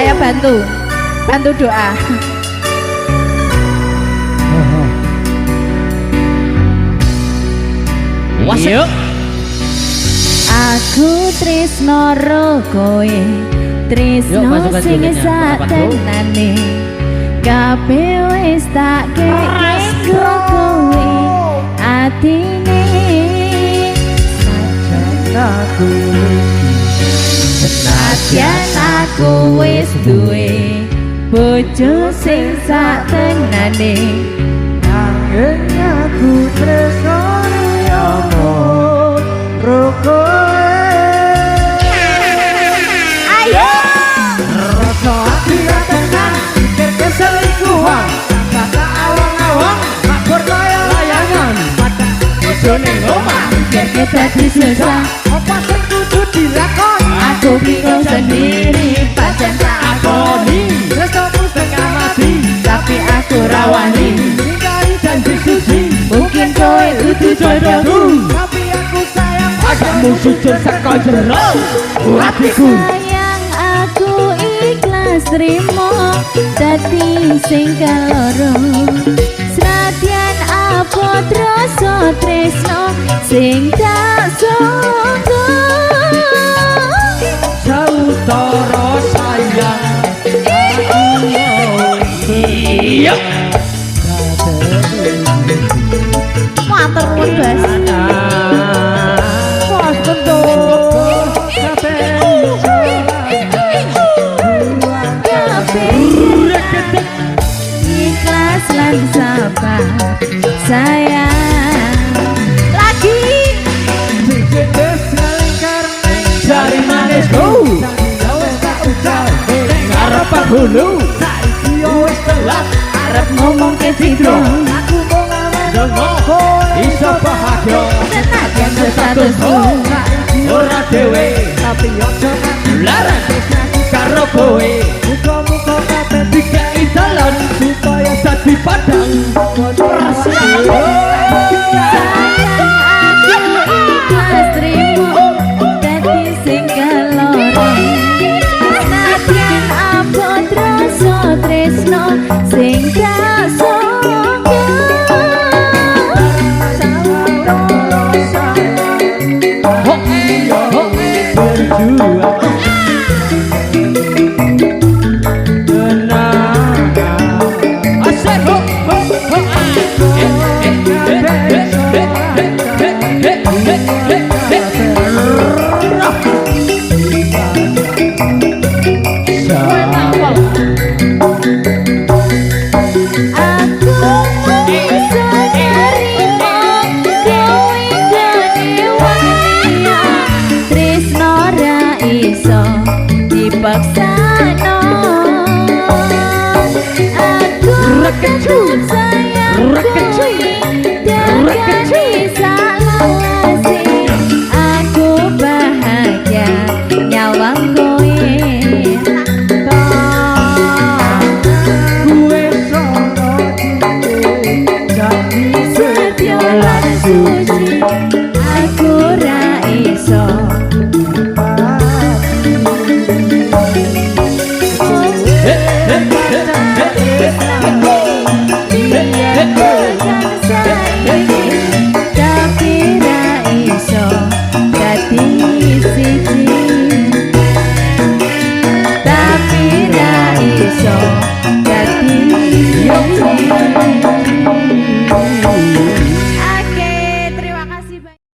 saya bantu doa. Yuk. Aku tresno ro kowe, tresno sing satenane. Kabeh wis tak kekek kowe atine. Senajan aku wis duwe bojo sing satenane. Nanging aku tresno Ayo rasa ati tenan pikir keselingkuhan kata awang-awang makbur kaya layangan ojo ning omah biar kita disusah. apa sing kudu dilakon Aku bingung sendiri pancen tak akoni resamu setengah mati tapi aku rawani. ingkari janji suci Mungkin kowe kudu jodohku, tapi aku sayang Agakmu sujud saka jero hatiku. sayang aku ikhlas trimo dadi sing kaloro. Senadyan apa rasa tresno sing tak sangka. Sautara sayang iya Matur nuwun Bas. pas bentuk Ikhlas lan sabar sayang. Lagi jari manisku ngarep penghulu wis telat arep ngomong ke Citro, aku mau dongo iso bahagia senadyan statusku ora dhewe tapi ojo larang karo kowe muka-muka kabeh dikai dalan supaya dadi padang rahasia. sayang aku ikhlas trimo dadi sing kaloro. Senadyan abot rasa tresno sing tak sangka. Paksano aku tetap sayang kowe dan salawase. Aku bahagia nyawang kowe gue sono jadi setyo lan suci. Aku ra iso tapi ra iso dadi siji, tapi ra iso dadi siji.